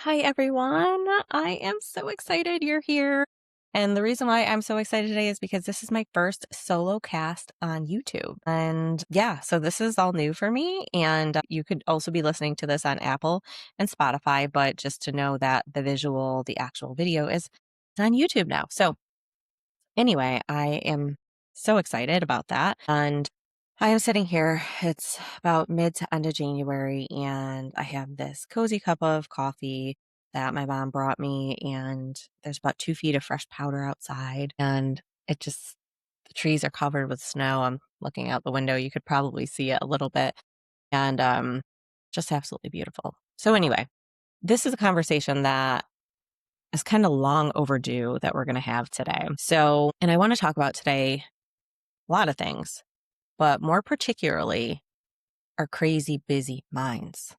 Hi, everyone. I am so excited you're here. And the reason why I'm so excited today is because this is my first solo cast on YouTube. And yeah, so this is all new for me. And you could also be listening to this on Apple and Spotify, but just to know that the actual video is on YouTube now. So anyway, I am so excited about that. And I am sitting here. It's about mid to end of January, and I have this cozy cup of coffee that my mom brought me. And there's about 2 feet of fresh powder outside. And the trees are covered with snow. I'm looking out the window. You could probably see it a little bit. And just absolutely beautiful. So, anyway, this is a conversation that is kind of long overdue that we're going to have today. So, and I want to talk about today a lot of things, but more particularly our crazy busy minds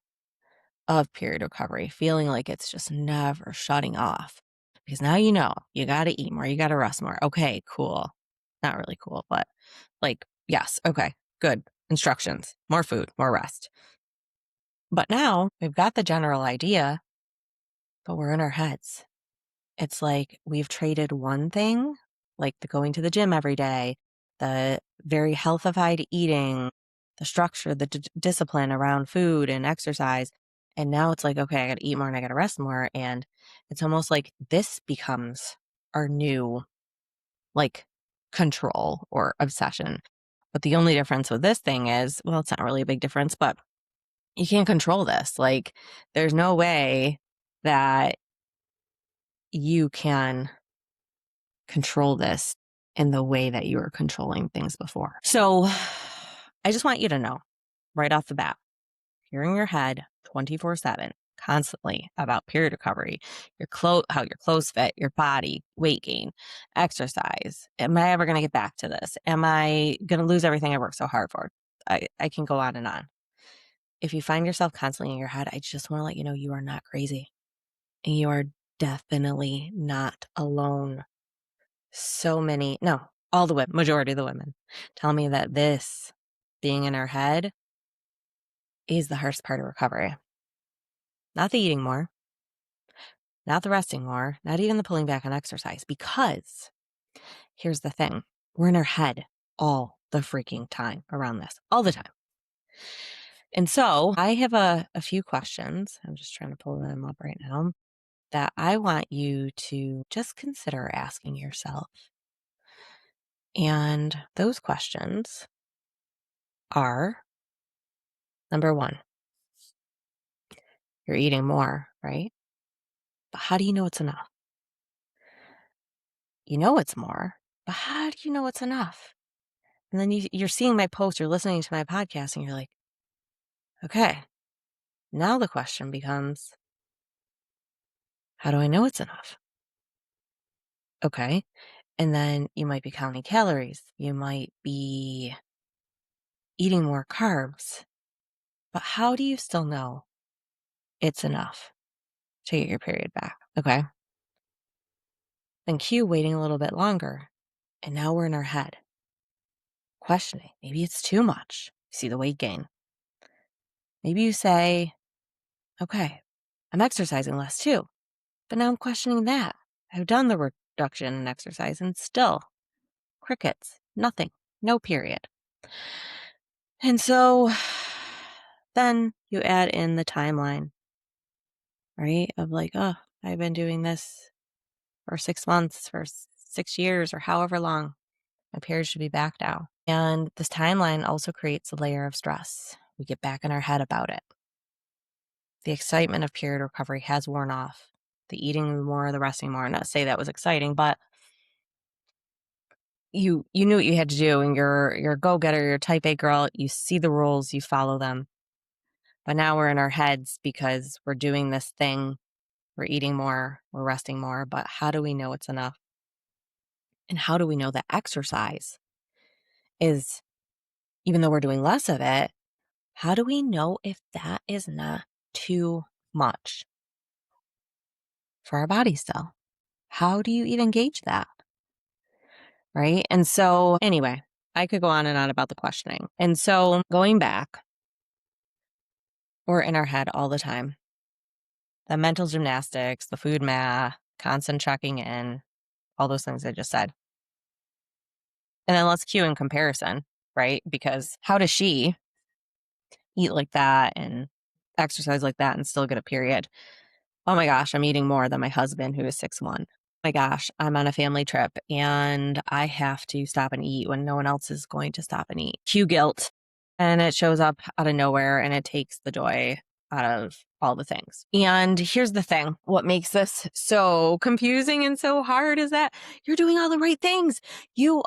of period recovery, feeling like it's just never shutting off. Because now you got to eat more, you got to rest more. Okay, cool. Not really cool, but yes, okay, good. Instructions, more food, more rest. But now we've got the general idea, but we're in our heads. It's like we've traded one thing, like the going to the gym every day, the very healthified eating, the structure, the discipline around food and exercise. And now it's like, okay, I got to eat more and I got to rest more. And it's almost like this becomes our new, like, control or obsession. But the only difference with this thing is, well, it's not really a big difference, but you can't control this. Like, there's no way that you can control this in the way that you were controlling things before. So I just want you to know right off the bat, you're in your head 24/7, constantly about period recovery, how your clothes fit, your body, weight gain, exercise. Am I ever going to get back to this? Am I going to lose everything I worked so hard for? I can go on and on. If you find yourself constantly in your head, I just want to let you know you are not crazy and you are definitely not alone. All the women, majority of the women tell me that this being in our head is the hardest part of recovery. Not the eating more, not the resting more, not even the pulling back on exercise, because here's the thing. We're in our head all the freaking time around this, all the time. And so I have a few questions. I'm just trying to pull them up right now that I want you to just consider asking yourself. And those questions are, number one, you're eating more, right? But how do you know it's enough? You know it's more, but how do you know it's enough? And then you're seeing my post, you're listening to my podcast, and you're like, okay, now the question becomes, how do I know it's enough? Okay. And then you might be counting calories. You might be eating more carbs. But how do you still know it's enough to get your period back? Okay. Then cue waiting a little bit longer. And now we're in our head, questioning. Maybe it's too much. See the weight gain. Maybe you say, okay, I'm exercising less too, but now I'm questioning that. I've done the reduction in exercise and still crickets, nothing, no period. And so then you add in the timeline, right? Of like, oh, I've been doing this for 6 months, for 6 years, or however long. My period should be back now. And this timeline also creates a layer of stress. We get back in our head about it. The excitement of period recovery has worn off. The eating more, the resting more. Not to say that was exciting, but you knew what you had to do, and you're a go-getter, you're a type A girl, you see the rules, you follow them. But now we're in our heads because we're doing this thing, we're eating more, we're resting more, but how do we know it's enough? And how do we know that exercise is, even though we're doing less of it, how do we know if that is not too much for our body still? How do you even gauge that? Right? And so anyway, I could go on and on about the questioning. And so going back, we're in our head all the time. The mental gymnastics, the food math, constant checking in, all those things I just said. And then let's cue in comparison, right? Because how does she eat like that and exercise like that and still get a period? Oh my gosh, I'm eating more than my husband who is 6'1". My gosh, I'm on a family trip and I have to stop and eat when no one else is going to stop and eat. Cue guilt. And it shows up out of nowhere and it takes the joy out of all the things. And here's the thing. What makes this so confusing and so hard is that you're doing all the right things. You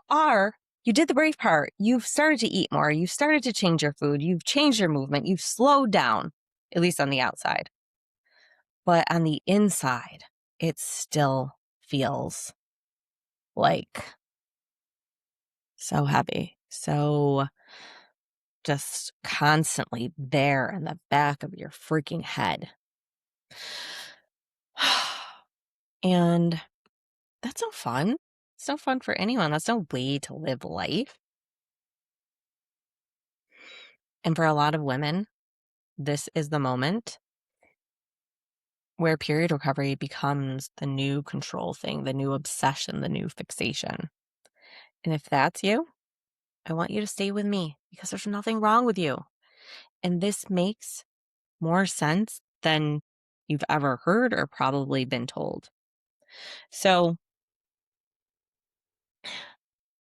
did the brave part. You've started to eat more. You've started to change your food. You've changed your movement. You've slowed down, at least on the outside. But on the inside, it still feels like so heavy, so just constantly there in the back of your freaking head. And that's no fun. It's no fun for anyone. That's no way to live life. And for a lot of women, this is the moment where period recovery becomes the new control thing, the new obsession, the new fixation. And if that's you, I want you to stay with me because there's nothing wrong with you. And this makes more sense than you've ever heard or probably been told. So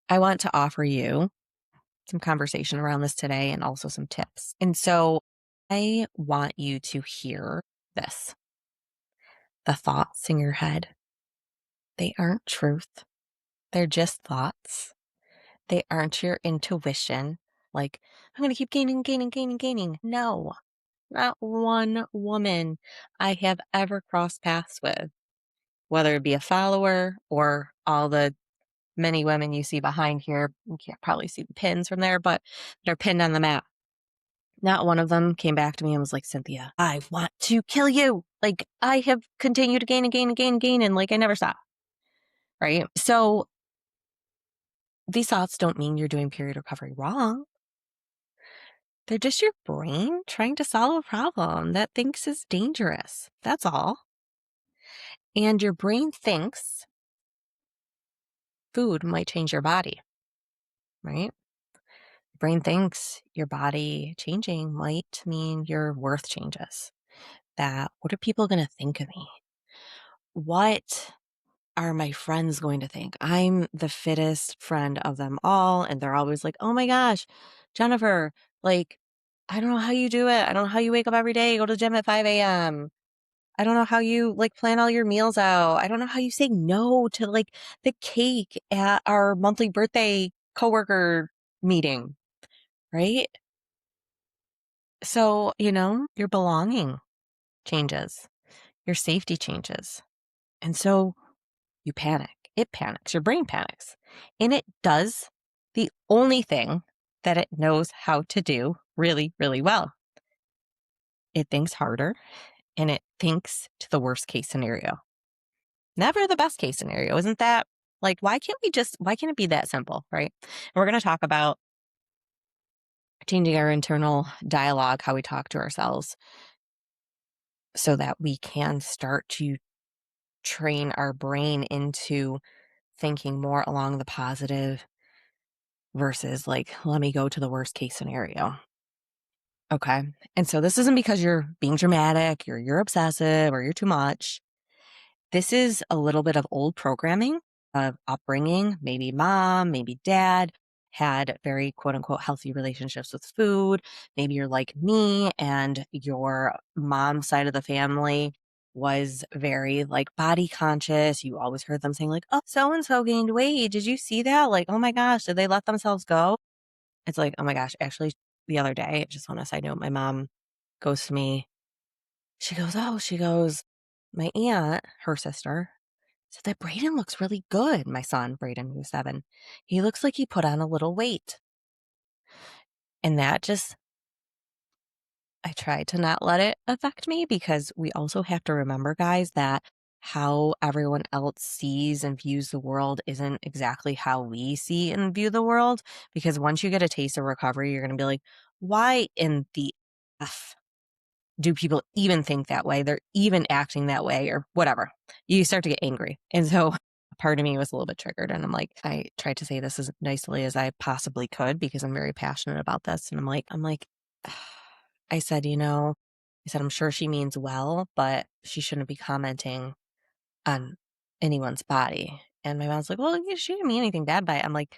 I want to offer you some conversation around this today and also some tips. And so I want you to hear this. The thoughts in your head, they aren't truth. They're just thoughts. They aren't your intuition. Like, I'm going to keep gaining, gaining, gaining, gaining. No, not one woman I have ever crossed paths with, whether it be a follower or all the many women you see behind here. You can't probably see the pins from there, but they're pinned on the map. Not one of them came back to me and was like, Cynthia, I want to kill you. Like, I have continued to gain and gain and gain and gain, and like I never stop. Right. So these thoughts don't mean you're doing period recovery wrong. They're just your brain trying to solve a problem that thinks is dangerous. That's all. And your brain thinks food might change your body, right? Brain thinks your body changing might mean your worth changes. That what are people going to think of me? What are my friends going to think? I'm the fittest friend of them all. And they're always like, oh my gosh, Jennifer, like, I don't know how you do it. I don't know how you wake up every day, go to the gym at 5 a.m. I don't know how you like plan all your meals out. I don't know how you say no to like the cake at our monthly birthday coworker meeting, right? So, your belonging changes, your safety changes. And so you panic. It panics. Your brain panics. And it does the only thing that it knows how to do really, really well. It thinks harder and it thinks to the worst case scenario. Never the best case scenario. Isn't that like, why can't it be that simple, right? And we're going to talk about changing our internal dialogue, how we talk to ourselves, so that we can start to train our brain into thinking more along the positive versus like, let me go to the worst case scenario. Okay. And so this isn't because you're being dramatic, you're obsessive, or you're too much. This is a little bit of old programming of upbringing. Maybe mom, maybe dad had very quote unquote healthy relationships with food. Maybe you're like me and your mom's side of the family was very like body conscious. You always heard them saying like, oh, so-and-so gained weight. Did you see that? Like, oh my gosh, did they let themselves go? It's like, oh my gosh, actually the other day, just on a side note, my mom goes to me. She goes, my aunt, her sister, said that Brayden looks really good. My son, Brayden, who's 7, he looks like he put on a little weight. And that just, I try to not let it affect me because we also have to remember, guys, that how everyone else sees and views the world isn't exactly how we see and view the world. Because once you get a taste of recovery, you're going to be like, why in the F do people even think that way? They're even acting that way or whatever. You start to get angry. And so part of me was a little bit triggered. And I'm like, I tried to say this as nicely as I possibly could because I'm very passionate about this. And I'm like, I said, I'm sure she means well, but she shouldn't be commenting on anyone's body. And my mom's like, well, yeah, she didn't mean anything bad by it. I'm like,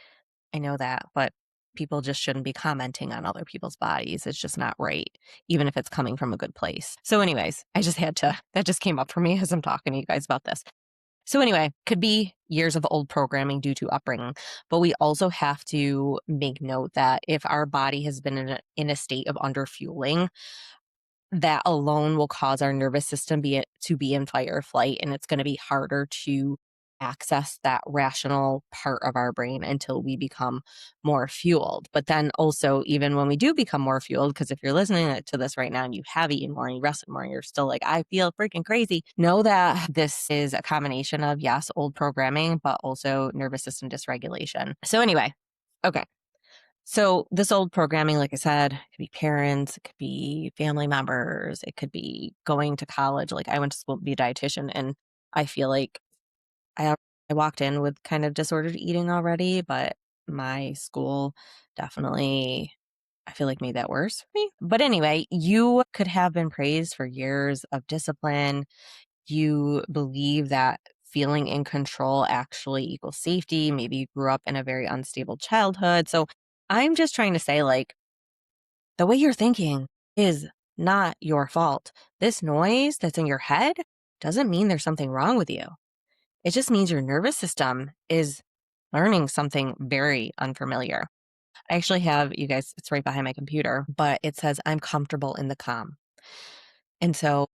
I know that, but people just shouldn't be commenting on other people's bodies. It's just not right, even if it's coming from a good place. So, anyways, that just came up for me as I'm talking to you guys about this. So, anyway, could be years of old programming due to upbringing, but we also have to make note that if our body has been in a state of underfueling, that alone will cause our nervous system to be in fight or flight, and it's going to be harder to access that rational part of our brain until we become more fueled. But then also, even when we do become more fueled, because if you're listening to this right now and you have eaten more and you rested more, and you're still like, I feel freaking crazy, know that this is a combination of, yes, old programming, but also nervous system dysregulation. So anyway, okay. So this old programming, like I said, it could be parents, it could be family members, it could be going to college. Like I went to school to be a dietitian, and I feel like I walked in with kind of disordered eating already, but my school definitely, I feel like, made that worse for me. But anyway, you could have been praised for years of discipline. You believe that feeling in control actually equals safety. Maybe you grew up in a very unstable childhood. So I'm just trying to say, like, the way you're thinking is not your fault. This noise that's in your head doesn't mean there's something wrong with you. It just means your nervous system is learning something very unfamiliar. I actually have, you guys, it's right behind my computer, but it says, I'm comfortable in the calm. And so,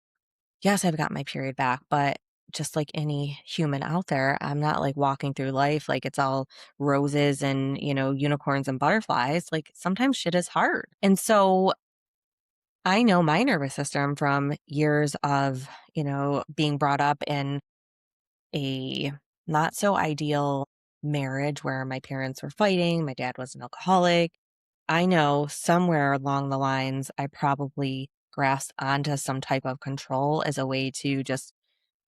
yes, I've got my period back, but just like any human out there, I'm not like walking through life like it's all roses and, unicorns and butterflies. Like sometimes shit is hard. And so I know my nervous system from years of, being brought up in a not so ideal marriage where my parents were fighting. My dad was an alcoholic. I know somewhere along the lines, I probably grasped onto some type of control as a way to just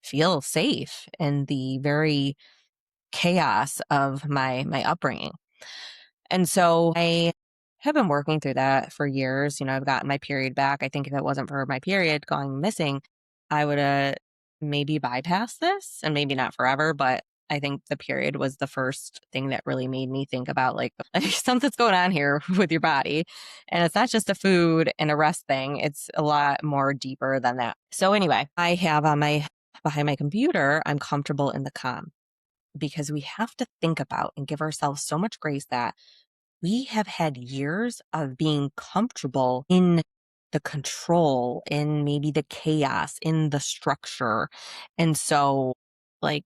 feel safe in the very chaos of my upbringing. And so I have been working through that for years. I've gotten my period back. I think if it wasn't for my period going missing, I would have maybe bypassed this, and maybe not forever, but I think the period was the first thing that really made me think about like something's going on here with your body. And it's not just a food and a rest thing. It's a lot more deeper than that. So anyway, I have behind my computer, I'm comfortable in the calm, because we have to think about and give ourselves so much grace that we have had years of being comfortable in the control, in maybe the chaos, in the structure. And so, like,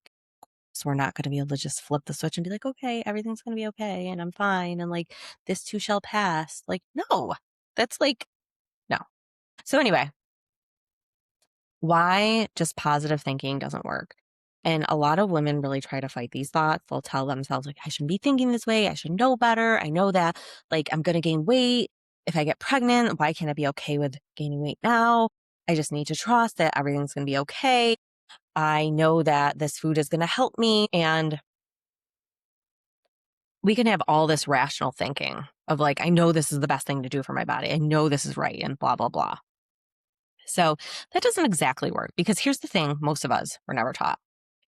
we're not going to be able to just flip the switch and be like, okay, everything's going to be okay and I'm fine. And like, this too shall pass. Like, no, that's like, no. So, anyway, why just positive thinking doesn't work. And a lot of women really try to fight these thoughts. They'll tell themselves, like, I shouldn't be thinking this way. I should know better. I know that, like, I'm going to gain weight. If I get pregnant, why can't I be okay with gaining weight now? I just need to trust that everything's going to be okay. I know that this food is going to help me. And we can have all this rational thinking of like, I know this is the best thing to do for my body. I know this is right and blah, blah, blah. So that doesn't exactly work, because here's the thing most of us were never taught.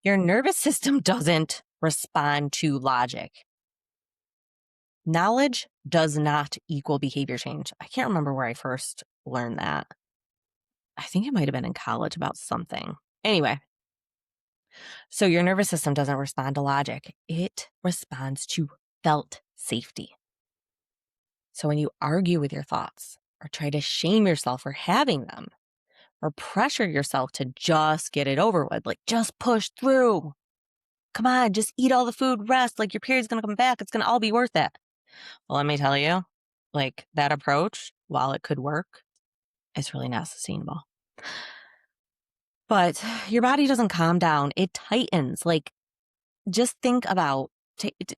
Your nervous system doesn't respond to logic. Knowledge does not equal behavior change. I can't remember where I first learned that. I think it might have been in college about something. Anyway, so your nervous system doesn't respond to logic. It responds to felt safety. So when you argue with your thoughts or try to shame yourself for having them, or pressure yourself to just get it over with, like just push through. Come on, just eat all the food, rest, like your period's going to come back. It's going to all be worth it. Well, let me tell you, like that approach, while it could work, is really not sustainable. But your body doesn't calm down. It tightens. Like, just think about,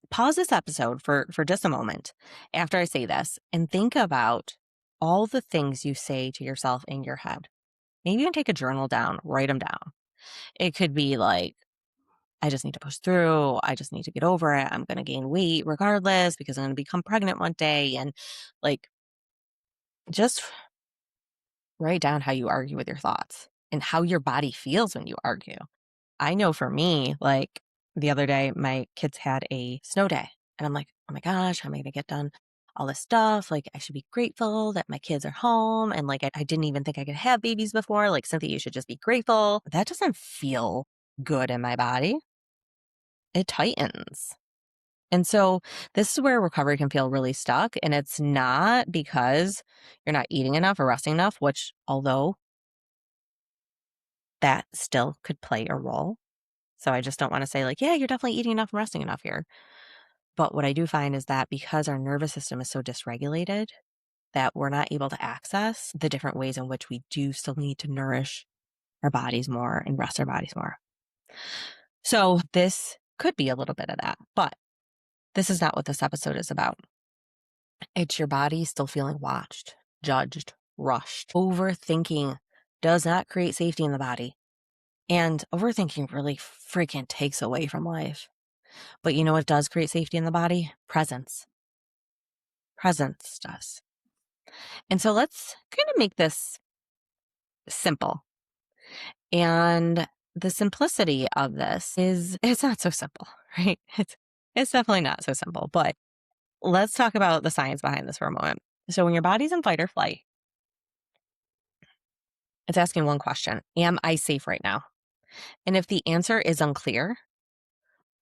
pause this episode for just a moment after I say this and think about all the things you say to yourself in your head. Maybe even take a journal down, write them down. It could be like, I just need to push through. I just need to get over it. I'm going to gain weight regardless because I'm going to become pregnant one day. And like, just write down how you argue with your thoughts and how your body feels when you argue. I know for me, like the other day, my kids had a snow day, and I'm like, oh my gosh, how am I going to get done all this stuff? Like, I should be grateful that my kids are home. And like, I didn't even think I could have babies before. Like, Cynthia, you should just be grateful. But that doesn't feel good in my body. It tightens. And so this is where recovery can feel really stuck. And it's not because you're not eating enough or resting enough, which although that still could play a role. So I just don't want to say like, yeah, you're definitely eating enough and resting enough here. But what I do find is that because our nervous system is so dysregulated, that we're not able to access the different ways in which we do still need to nourish our bodies more and rest our bodies more. So this could be a little bit of that, but this is not what this episode is about. It's your body still feeling watched, judged, rushed. Overthinking does not create safety in the body. And overthinking really freaking takes away from life. But you know what does create safety in the body? Presence. Presence does. And so let's kind of make this simple. And the simplicity of this is it's not so simple, right? It's definitely not so simple. But let's talk about the science behind this for a moment. So when your body's in fight or flight, it's asking one question: am I safe right now? And if the answer is unclear,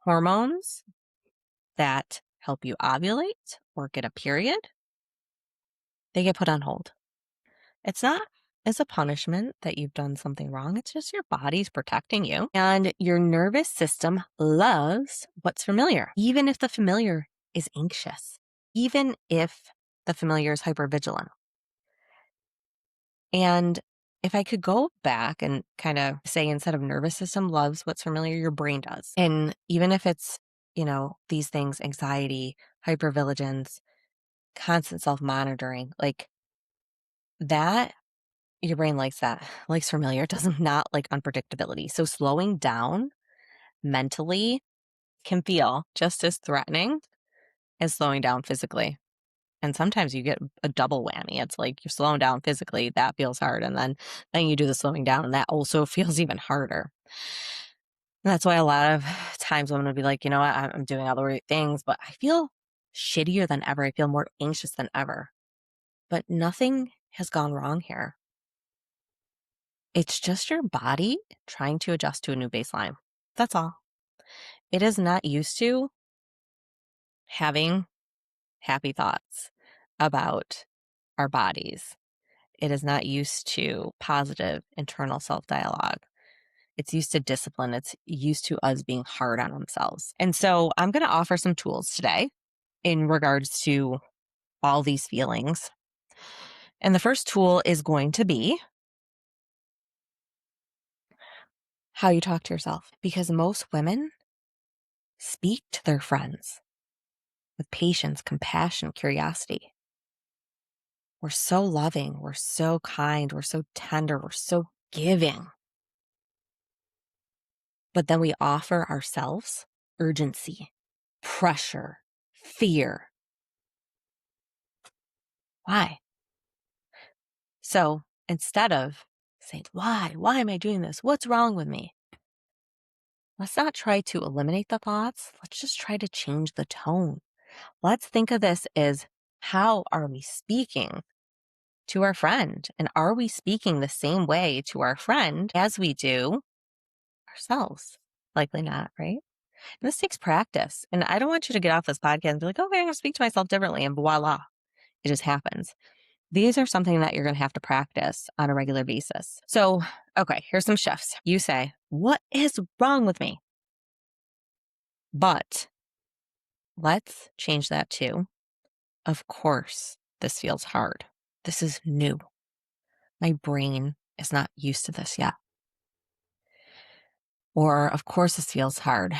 hormones that help you ovulate or get a period, they get put on hold. It's not as a punishment that you've done something wrong. It's just your body's protecting you. And your nervous system loves what's familiar, even if the familiar is anxious, even if the familiar is hypervigilant. And if I could go back and kind of say, instead of nervous system loves what's familiar, your brain does. And even if it's, these things, anxiety, hypervigilance, constant self-monitoring, like that, your brain likes that, likes familiar. It does not like unpredictability. So slowing down mentally can feel just as threatening as slowing down physically. And sometimes you get a double whammy. It's like you're slowing down physically, that feels hard. And then you do the slowing down, and that also feels even harder. And that's why a lot of times women would be like, you know what, I'm doing all the right things, but I feel shittier than ever. I feel more anxious than ever. But nothing has gone wrong here. It's just your body trying to adjust to a new baseline. That's all. It is not used to having happy thoughts about our bodies. It is not used to positive internal self-dialogue. It's used to discipline. It's used to us being hard on themselves. And so I'm going to offer some tools today in regards to all these feelings. And the first tool is going to be how you talk to yourself, because most women speak to their friends with patience, compassion, curiosity. We're so loving, we're so kind, we're so tender, we're so giving. But then we offer ourselves urgency, pressure, fear. Why? So instead of saying, why am I doing this? What's wrong with me? Let's not try to eliminate the thoughts. Let's just try to change the tone. Let's think of this as, how are we speaking to our friend? And are we speaking the same way to our friend as we do ourselves? Likely not, right? And this takes practice. And I don't want you to get off this podcast and be like, okay, I'm going to speak to myself differently, and voila, it just happens. These are something that you're going to have to practice on a regular basis. So, okay, here's some shifts. You say, what is wrong with me? But let's change that to, of course, this feels hard. This is new. My brain is not used to this yet. Or, of course, this feels hard.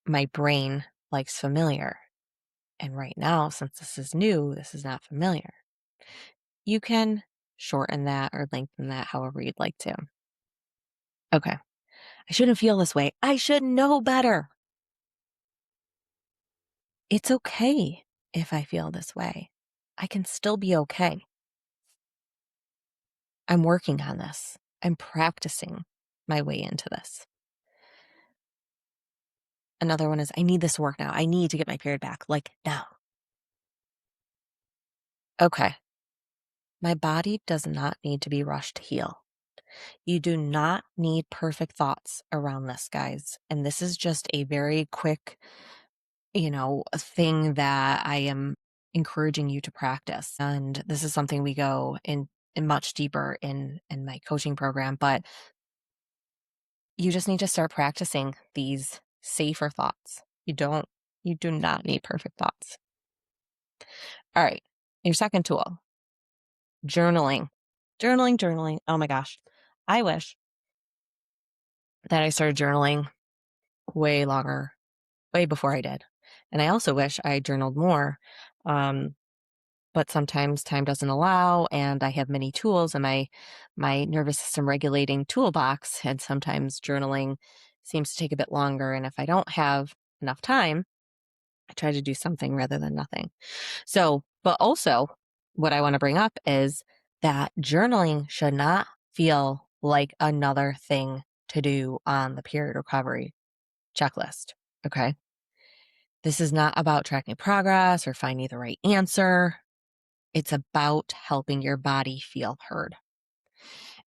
My brain likes familiar. And right now, since this is new, this is not familiar, you can shorten that or lengthen that however you'd like to. Okay. I shouldn't feel this way. I should know better. It's okay if I feel this way. I can still be okay. I'm working on this. I'm practicing my way into this. Another one is I need this to work now. I need to get my period back, like now. Okay. My body does not need to be rushed to heal. You do not need perfect thoughts around this, guys. And this is just a very quick, a thing that I am encouraging you to practice. And this is something we go in much deeper in my coaching program, but you just need to start practicing these safer thoughts. You do not need perfect thoughts. All right. Your second tool, journaling. Journaling. Oh my gosh. I wish that I started journaling way longer, way before I did. And I also wish I journaled more. But sometimes time doesn't allow, and I have many tools in my nervous system regulating toolbox, and sometimes journaling seems to take a bit longer. And if I don't have enough time, I try to do something rather than nothing. So, but also what I want to bring up is that journaling should not feel like another thing to do on the period recovery checklist. Okay. This is not about tracking progress or finding the right answer. It's about helping your body feel heard.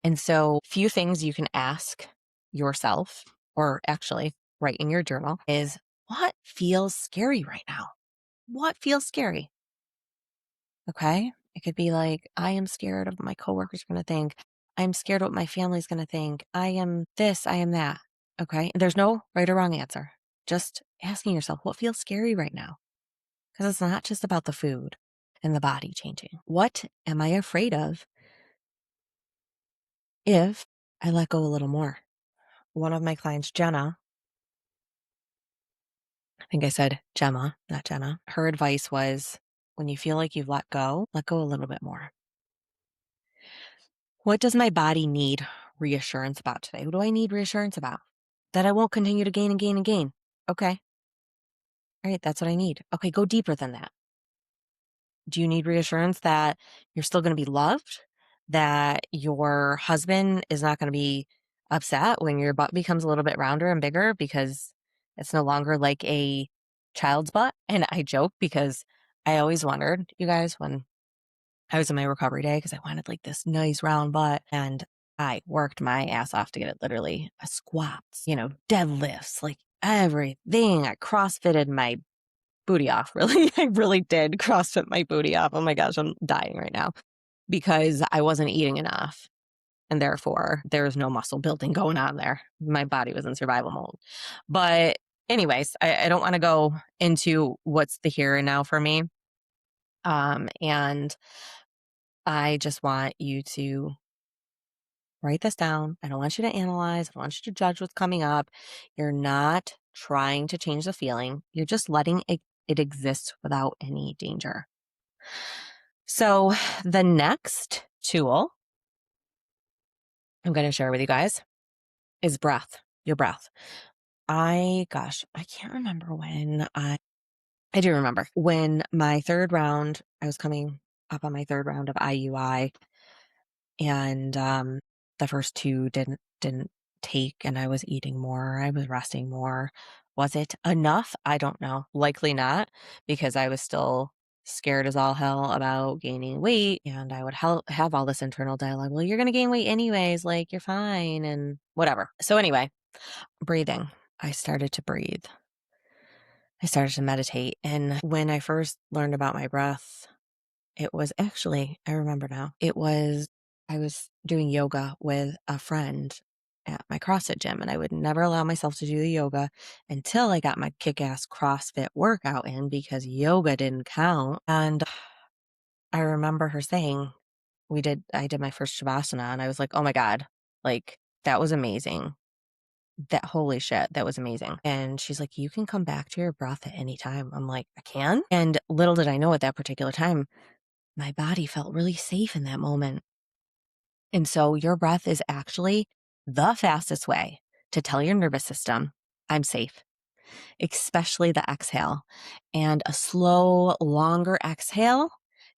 And so, few things you can ask yourself, or actually write in your journal, is what feels scary right now? What feels scary? Okay. It could be like, I am scared of what my coworkers are going to think. I'm scared what my family's going to think. I am this, I am that. Okay. There's no right or wrong answer. Just asking yourself, what feels scary right now? Because it's not just about the food and the body changing. What am I afraid of if I let go a little more? One of my clients, Jenna, I think I said Gemma, not Jenna. Her advice was when you feel like you've let go a little bit more. What does my body need reassurance about today? What do I need reassurance about? That I won't continue to gain and gain and gain. Okay. All right. That's what I need. Okay. Go deeper than that. Do you need reassurance that you're still going to be loved? That your husband is not going to be upset when your butt becomes a little bit rounder and bigger because it's no longer like a child's butt? And I joke because I always wondered, you guys, when I was in my recovery day, because I wanted like this nice round butt, and I worked my ass off to get it, literally squats, deadlifts, like everything. I CrossFitted my booty off, really. I really did CrossFit my booty off. Oh my gosh, I'm dying right now because I wasn't eating enough. And therefore, there was no muscle building going on there. My body was in survival mode. But, anyways, I don't want to go into what's the here and now for me. And I just want you to write this down. I don't want you to analyze. I don't want you to judge what's coming up. You're not trying to change the feeling. You're just letting it exist without any danger. So the next tool I'm going to share with you guys is breath, your breath. I can't remember when I do remember when my third round, I was coming up on my third round of IUI, and the first two didn't take, and I was eating more, I was resting more. Was it enough? I don't know. Likely not, because I was still scared as all hell about gaining weight, and I would have all this internal dialogue. Well, you're going to gain weight anyways, like you're fine and whatever. So anyway, breathing. I started to breathe. I started to meditate. And when I first learned about my breath, it was actually, I remember now, I was doing yoga with a friend at my CrossFit gym, and I would never allow myself to do the yoga until I got my kick-ass CrossFit workout in, because yoga didn't count. And I remember her saying, I did my first Shavasana, and I was like, oh my God, like that was amazing. That holy shit, that was amazing. And she's like, "You can come back to your breath at any time." I'm like, "I can?" And little did I know at that particular time, my body felt really safe in that moment. And so your breath is actually the fastest way to tell your nervous system, I'm safe, especially the exhale. And a slow, longer exhale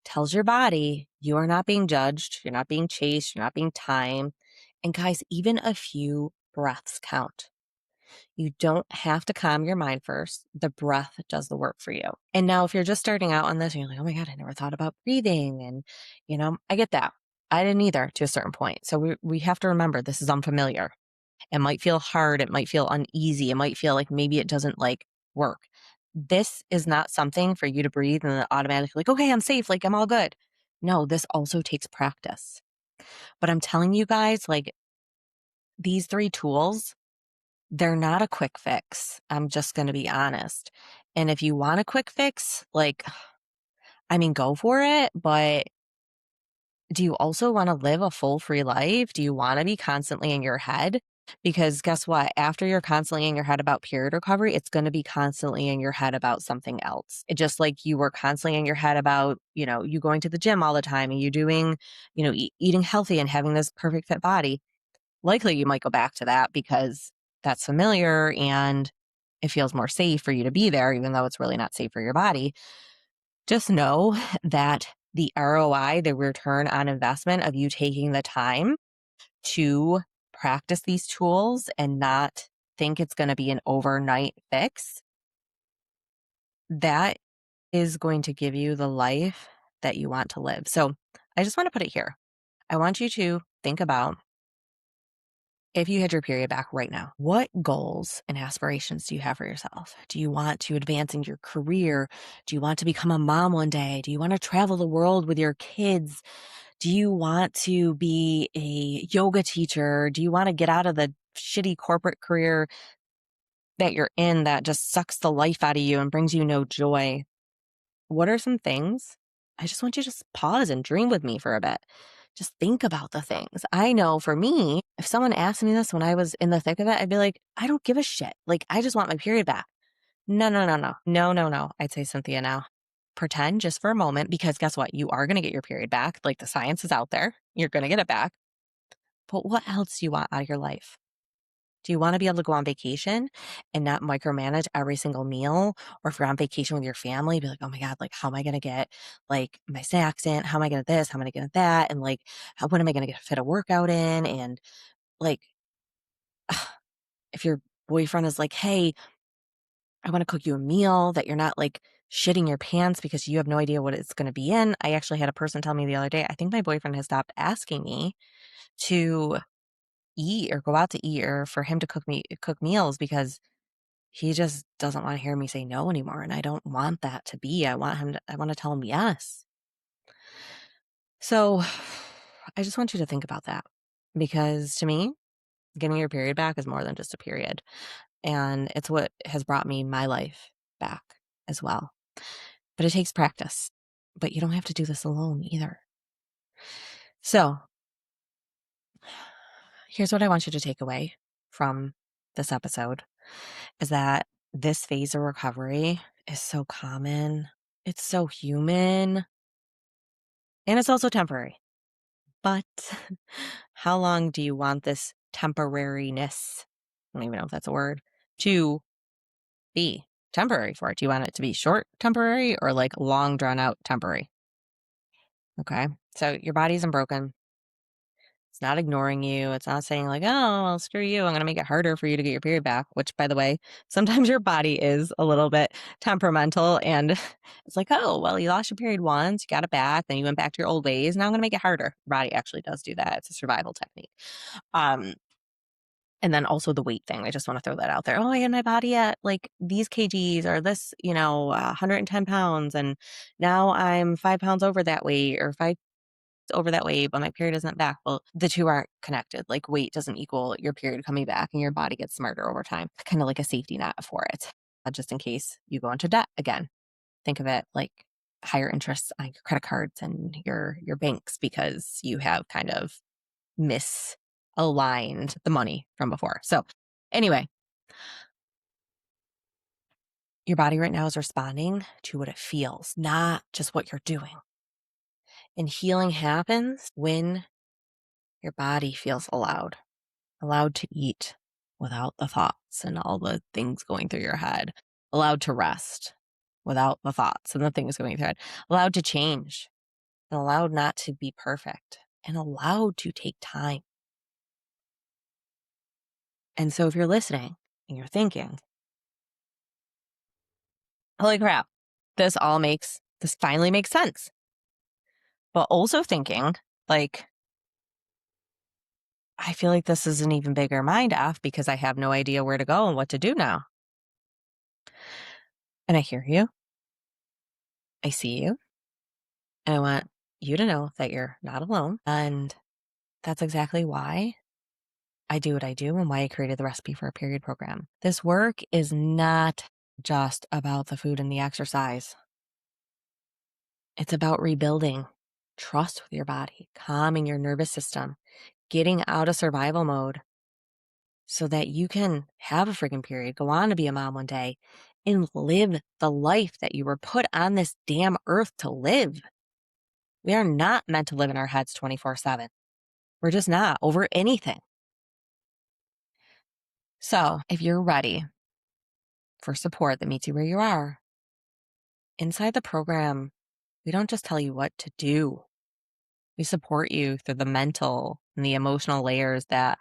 tells your body you are not being judged, you're not being chased, you're not being timed. And guys, even a few breaths count. You don't have to calm your mind first. The breath does the work for you. And now, if you're just starting out on this and you're like, oh my God, I never thought about breathing. And, I get that. I didn't either to a certain point. So we have to remember this is unfamiliar. It might feel hard. It might feel uneasy. It might feel like maybe it doesn't like work. This is not something for you to breathe and then automatically like, okay, I'm safe. Like I'm all good. No, this also takes practice. But I'm telling you guys, like these three tools, they're not a quick fix. I'm just going to be honest. And if you want a quick fix, like, I mean, go for it. But do you also want to live a full free life? Do you want to be constantly in your head? Because guess what? After you're constantly in your head about period recovery, it's going to be constantly in your head about something else. It just like you were constantly in your head about, you going to the gym all the time and you doing, eating healthy and having this perfect fit body. Likely you might go back to that because that's familiar and it feels more safe for you to be there, even though it's really not safe for your body. Just know that the ROI, the return on investment of you taking the time to practice these tools and not think it's going to be an overnight fix, that is going to give you the life that you want to live. So I just want to put it here. I want you to think about if you had your period back right now, what goals and aspirations do you have for yourself? Do you want to advance in your career? Do you want to become a mom one day? Do you want to travel the world with your kids? Do you want to be a yoga teacher? Do you want to get out of the shitty corporate career that you're in that just sucks the life out of you and brings you no joy? What are some things? I just want you to just pause and dream with me for a bit. Just think about the things. I know for me, if someone asked me this when I was in the thick of it, I'd be like, I don't give a shit. Like, I just want my period back. No, no, no, no. No, no, no. I'd say, Cynthia, now pretend just for a moment because guess what? You are going to get your period back. Like the science is out there. You're going to get it back. But what else do you want out of your life? Do you want to be able to go on vacation and not micromanage every single meal? Or if you're on vacation with your family, be like, oh my God, like, how am I going to get like my snacks in? How am I going to this? How am I going to get that? And like, when am I going to get fit a workout in? And like, if your boyfriend is like, hey, I want to cook you a meal that you're not like shitting your pants because you have no idea what it's going to be in. I actually had a person tell me the other day, I think my boyfriend has stopped asking me to eat or go out to eat or for him to cook meals because he just doesn't want to hear me say no anymore. And I don't want that to be. I want to tell him yes. So I just want you to think about that because to me, getting your period back is more than just a period. And it's what has brought me my life back as well. But it takes practice. But you don't have to do this alone either. So here's what I want you to take away from this episode is that this phase of recovery is so common. It's so human. And it's also temporary. But how long do you want this temporariness? I don't even know if that's a word to be temporary for it. Do you want it to be short temporary or like long drawn out temporary? Okay. So your body isn't broken. It's not ignoring you. It's not saying like, oh, well, screw you. I'm going to make it harder for you to get your period back, which by the way, sometimes your body is a little bit temperamental and it's like, oh, well, you lost your period once, you got it back, then you went back to your old ways. Now I'm going to make it harder. Your body actually does do that. It's a survival technique. And then also the weight thing. I just want to throw that out there. Oh, I had my body at like these kgs or this, 110 pounds. And now I'm 5 pounds over that weight or 5 over that weight, but my period isn't back. Well, the two aren't connected. Like weight doesn't equal your period coming back and your body gets smarter over time. Kind of like a safety net for it, just in case you go into debt again. Think of it like higher interest on your credit cards and your banks because you have kind of misaligned the money from before. So Anyway, your body right now is responding to what it feels, not just what you're doing. And healing happens when your body feels allowed to eat without the thoughts and all the things going through your head, allowed to rest without the thoughts and the things going through your head, allowed to change, and allowed not to be perfect, and allowed to take time. And so if you're listening and you're thinking, holy crap, this finally makes sense. But also thinking, like, I feel like this is an even bigger mind F because I have no idea where to go and what to do now. And I hear you. I see you. And I want you to know that you're not alone. And that's exactly why I do what I do and why I created the Recipe for a Period program. This work is not just about the food and the exercise. It's about rebuilding trust with your body, calming your nervous system, getting out of survival mode so that you can have a freaking period, go on to be a mom one day, and live the life that you were put on this damn earth to live. We are not meant to live in our heads 24/7. We're just not over anything. So if you're ready for support that meets you where you are, inside the program, we don't just tell you what to do. We support you through the mental and the emotional layers that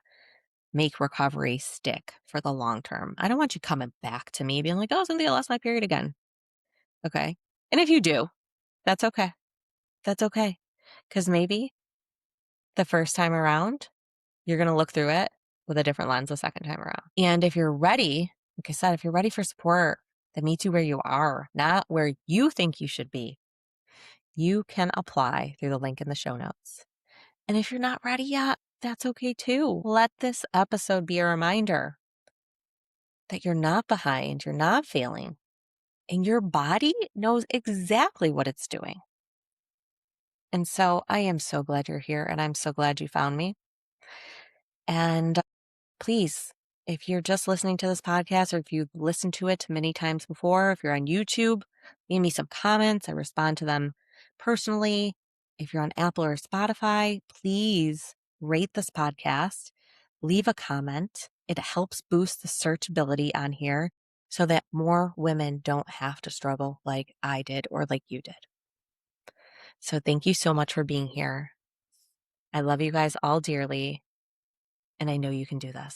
make recovery stick for the long term. I don't want you coming back to me being like, oh, Cynthia, I lost my period again. Okay. And if you do, that's okay. That's okay. Because maybe the first time around, you're going to look through it with a different lens the second time around. And if you're ready, like I said, if you're ready for support that meets you where you are, not where you think you should be, you can apply through the link in the show notes. And if you're not ready yet, that's okay too. Let this episode be a reminder that you're not behind, you're not failing, and your body knows exactly what it's doing. And so I am so glad you're here, and I'm so glad you found me. And please, if you're just listening to this podcast or if you've listened to it many times before, if you're on YouTube, leave me some comments. I respond to them personally. If you're on Apple or Spotify, please rate this podcast, leave a comment. It helps boost the searchability on here so that more women don't have to struggle like I did or like you did. So thank you so much for being here. I love you guys all dearly, and I know you can do this.